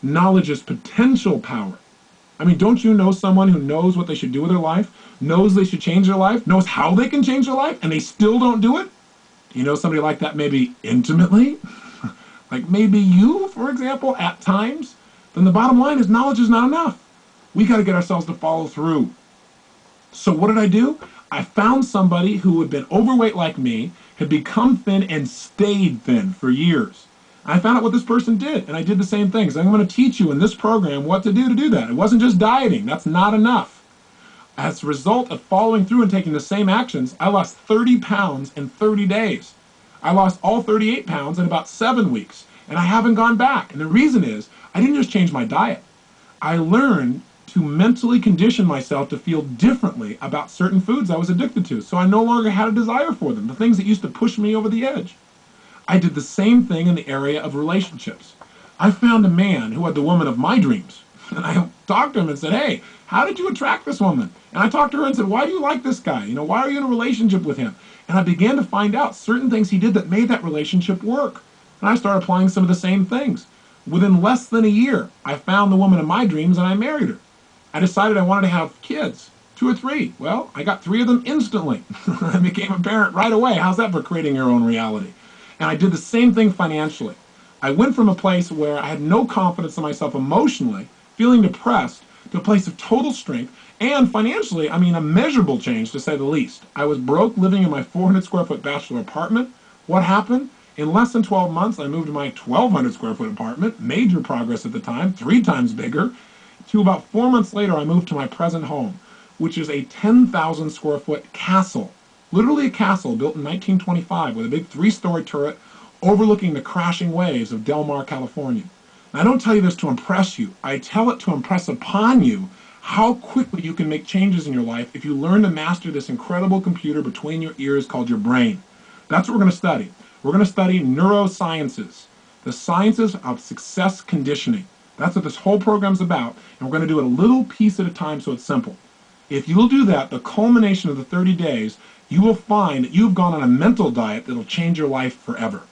Knowledge is potential power. I mean, don't you know someone who knows what they should do with their life, knows they should change their life, knows how they can change their life, and they still don't do it? Do you know somebody like that maybe intimately? Like maybe you, for example, at times? Then the bottom line is knowledge is not enough. We got to get ourselves to follow through. So what did I do? I found somebody who had been overweight like me, had become thin and stayed thin for years. I found out what this person did, and I did the same thing. So I'm going to teach you in this program what to do that. It wasn't just dieting. That's not enough. As a result of following through and taking the same actions, I lost 30 pounds in 30 days. I lost all 38 pounds in about 7 weeks, and I haven't gone back. And the reason is, I didn't just change my diet. I learned to mentally condition myself to feel differently about certain foods I was addicted to, so I no longer had a desire for them, the things that used to push me over the edge. I did the same thing in the area of relationships. I found a man who had the woman of my dreams, and I talked to him and said, hey, how did you attract this woman? And I talked to her and said, why do you like this guy? Why are you in a relationship with him? And I began to find out certain things he did that made that relationship work. And I started applying some of the same things. Within less than a year, I found the woman of my dreams and I married her. I decided I wanted to have kids, 2 or 3. Well, I got 3 of them instantly. I became a parent right away. How's that for creating your own reality? And I did the same thing financially. I went from a place where I had no confidence in myself emotionally, feeling depressed, to a place of total strength, and financially, I mean, a measurable change to say the least. I was broke living in my 400 square foot bachelor apartment. What happened? In less than 12 months, I moved to my 1,200 square foot apartment, major progress at the time, 3 times bigger. To about 4 months later, I moved to my present home, which is a 10,000 square foot castle. Literally a castle built in 1925 with a big 3-story turret overlooking the crashing waves of Del Mar, California. And I don't tell you this to impress you. I tell it to impress upon you how quickly you can make changes in your life if you learn to master this incredible computer between your ears called your brain. That's what we're going to study. We're going to study neurosciences, the sciences of success conditioning. That's what this whole program's about, and we're going to do it a little piece at a time so it's simple. If you'll do that, the culmination of the 30 days, you will find that you've gone on a mental diet that'll change your life forever.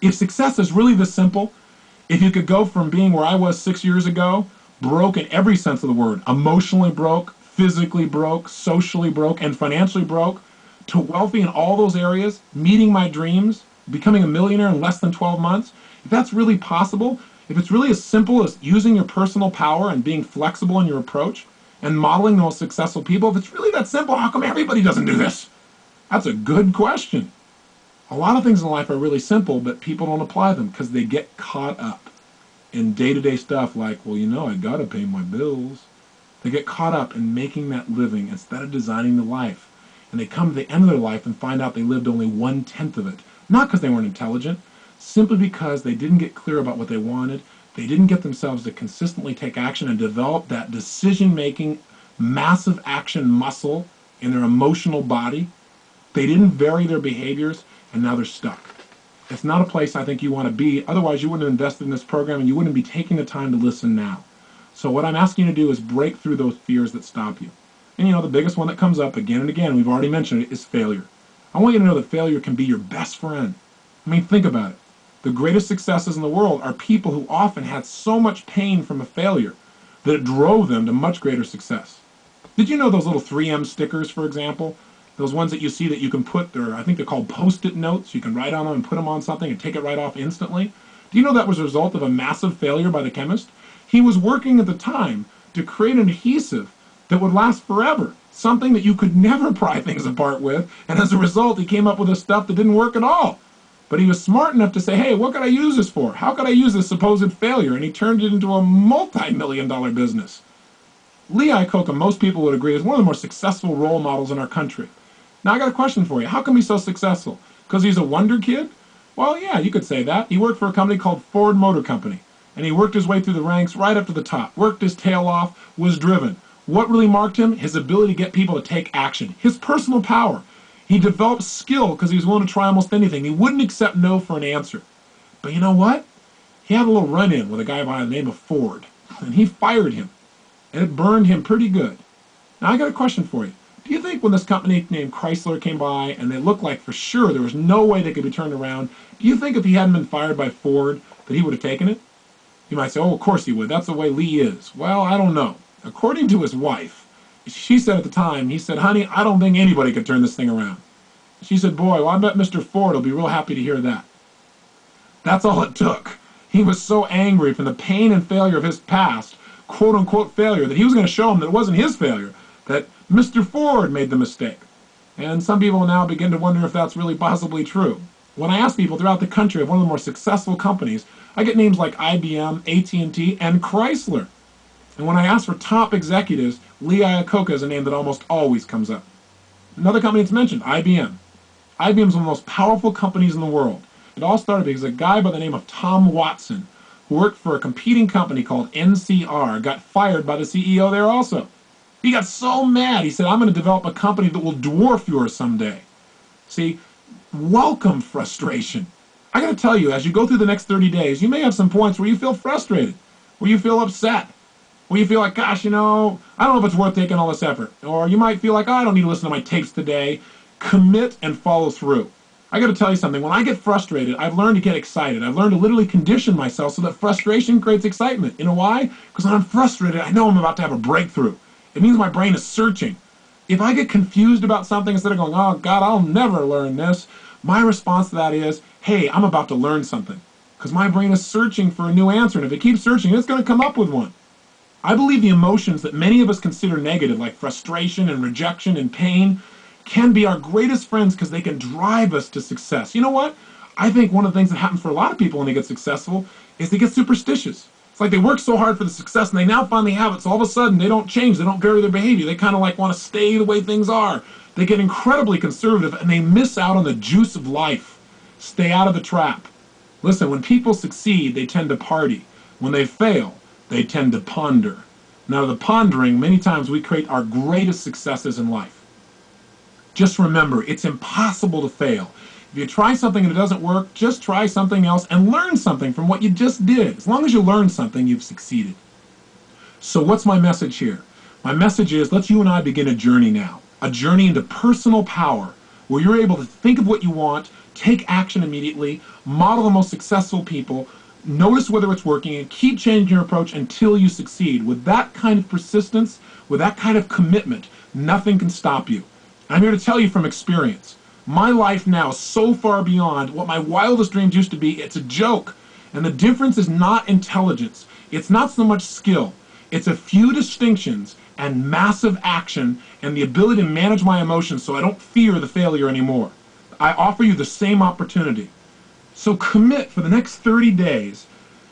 If success is really this simple, if you could go from being where I was 6 years ago, broke in every sense of the word, emotionally broke, physically broke, socially broke, and financially broke, to wealthy in all those areas, meeting my dreams, becoming a millionaire in less than 12 months, if that's really possible, if it's really as simple as using your personal power and being flexible in your approach and modeling the most successful people, if it's really that simple, how come everybody doesn't do this? That's a good question. A lot of things in life are really simple, but people don't apply them because they get caught up in day-to-day stuff like, well, I gotta pay my bills. They get caught up in making that living instead of designing the life. And they come to the end of their life and find out they lived only 1/10 of it. Not because they weren't intelligent, simply because they didn't get clear about what they wanted. They didn't get themselves to consistently take action and develop that decision-making, massive action muscle in their emotional body. They didn't vary their behaviors, and now they're stuck. It's not a place I think you want to be. Otherwise, you wouldn't have invested in this program, and you wouldn't be taking the time to listen now. So what I'm asking you to do is break through those fears that stop you. And the biggest one that comes up again and again, we've already mentioned it, is failure. I want you to know that failure can be your best friend. I mean, think about it. The greatest successes in the world are people who often had so much pain from a failure that it drove them to much greater success. Did you know those little 3M stickers, for example? Those ones that you see that you can put, I think they're called Post-it notes. You can write on them and put them on something and take it right off instantly. Do you know that was a result of a massive failure by the chemist? He was working at the time to create an adhesive that would last forever, something that you could never pry things apart with, and as a result, he came up with a stuff that didn't work at all. But he was smart enough to say, hey, what could I use this for? How could I use this supposed failure? And he turned it into a multi-million-dollar business. Lee Iacocca, most people would agree, is one of the more successful role models in our country. Now, I got a question for you. How come he's so successful? Because he's a wonder kid? Well, yeah, you could say that. He worked for a company called Ford Motor Company, and he worked his way through the ranks right up to the top, worked his tail off, was driven. What really marked him? His ability to get people to take action, his personal power. He developed skill because he was willing to try almost anything. He wouldn't accept no for an answer. But you know what? He had a little run-in with a guy by the name of Ford, and he fired him, and it burned him pretty good. Now, I got a question for you. Do you think when this company named Chrysler came by, and they looked like for sure there was no way they could be turned around, do you think if he hadn't been fired by Ford that he would have taken it? You might say, oh, of course he would. That's the way Lee is. Well, I don't know. According to his wife, she said at the time, he said, honey, I don't think anybody could turn this thing around. She said, boy, well, I bet Mr. Ford will be real happy to hear that. That's all it took. He was so angry from the pain and failure of his past, quote-unquote failure, that he was going to show him that it wasn't his failure, that Mr. Ford made the mistake. And some people now begin to wonder if that's really possibly true. When I ask people throughout the country of one of the more successful companies, I get names like IBM, AT&T, and Chrysler. And when I ask for top executives, Lee Iacocca is a name that almost always comes up. Another company that's mentioned, IBM. IBM is one of the most powerful companies in the world. It all started because a guy by the name of Tom Watson, who worked for a competing company called NCR, got fired by the CEO there also. He got so mad, he said, I'm going to develop a company that will dwarf yours someday. See, welcome frustration. I got to tell you, as you go through the next 30 days, you may have some points where you feel frustrated, where you feel upset, where you feel like, gosh, I don't know if it's worth taking all this effort. Or you might feel like, oh, I don't need to listen to my tapes today. Commit and follow through. I got to tell you something. When I get frustrated, I've learned to get excited. I've learned to literally condition myself so that frustration creates excitement. You know why? Because when I'm frustrated, I know I'm about to have a breakthrough. It means my brain is searching. If I get confused about something, instead of going, oh, God, I'll never learn this, my response to that is, hey, I'm about to learn something. Because my brain is searching for a new answer, and if it keeps searching, it's going to come up with one. I believe the emotions that many of us consider negative, like frustration and rejection and pain, can be our greatest friends because they can drive us to success. You know what? I think one of the things that happens for a lot of people when they get successful is they get superstitious. It's like they work so hard for the success and they now finally have it, so all of a sudden they don't change, they don't vary their behavior, they kind of like want to stay the way things are. They get incredibly conservative and they miss out on the juice of life. Stay out of the trap. Listen, when people succeed, they tend to party. When they fail, they tend to ponder. Now, the pondering, many times we create our greatest successes in life. Just remember, it's impossible to fail. If you try something and it doesn't work, just try something else and learn something from what you just did. As long as you learn something, you've succeeded. So what's my message here? My message is, let's you and I begin a journey now. A journey into personal power, where you're able to think of what you want, take action immediately, model the most successful people, notice whether it's working, and keep changing your approach until you succeed. With that kind of persistence, with that kind of commitment, nothing can stop you. I'm here to tell you from experience. My life now is so far beyond what my wildest dreams used to be. It's a joke. And the difference is not intelligence. It's not so much skill. It's a few distinctions and massive action and the ability to manage my emotions so I don't fear the failure anymore. I offer you the same opportunity. So commit for the next 30 days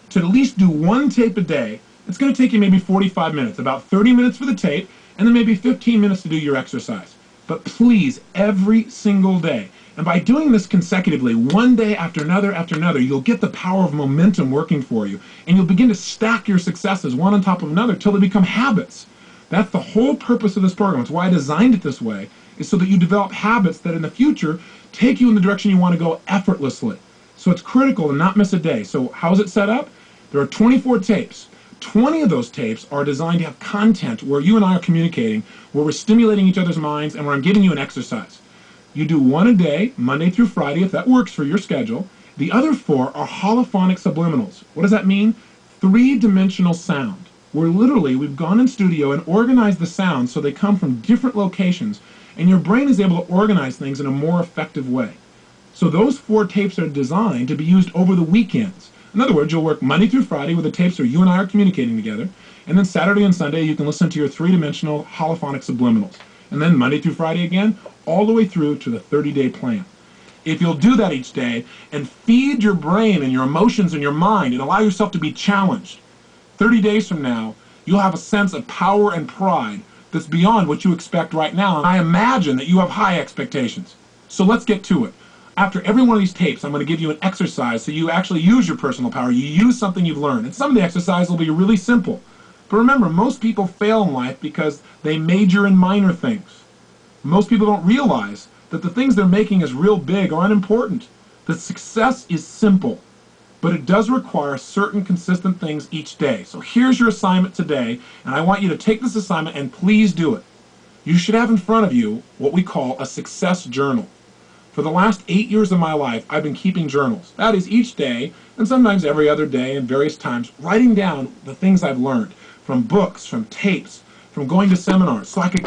to at least do one tape a day. It's going to take you maybe 45 minutes, about 30 minutes for the tape, and then maybe 15 minutes to do your exercise. But please, every single day. And by doing this consecutively, one day after another, you'll get the power of momentum working for you. And you'll begin to stack your successes one on top of another till they become habits. That's the whole purpose of this program. It's why I designed it this way, is so that you develop habits that in the future take you in the direction you want to go effortlessly. So it's critical to not miss a day. So how's it set up? There are 24 tapes. 20 of those tapes are designed to have content where you and I are communicating, where we're stimulating each other's minds, and where I'm giving you an exercise. You do one a day, Monday through Friday, if that works for your schedule. The other 4 are holophonic subliminals. What does that mean? 3-dimensional sound, where literally we've gone in studio and organized the sounds so they come from different locations, and your brain is able to organize things in a more effective way. So those 4 tapes are designed to be used over the weekends. In other words, you'll work Monday through Friday with the tapes where you and I are communicating together, and then Saturday and Sunday you can listen to your 3-dimensional holophonic subliminals. And then Monday through Friday again, all the way through to the 30-day plan. If you'll do that each day and feed your brain and your emotions and your mind and allow yourself to be challenged, 30 days from now, you'll have a sense of power and pride that's beyond what you expect right now. And I imagine that you have high expectations. So let's get to it. After every one of these tapes, I'm going to give you an exercise so you actually use your personal power. You use something you've learned. And some of the exercises will be really simple. But remember, most people fail in life because they major in minor things. Most people don't realize that the things they're making as real big are unimportant. That success is simple, but it does require certain consistent things each day. So here's your assignment today, and I want you to take this assignment and please do it. You should have in front of you what we call a success journal. For the last 8 years of my life, I've been keeping journals. That is, each day, and sometimes every other day and various times, writing down the things I've learned from books, from tapes, from going to seminars, so I could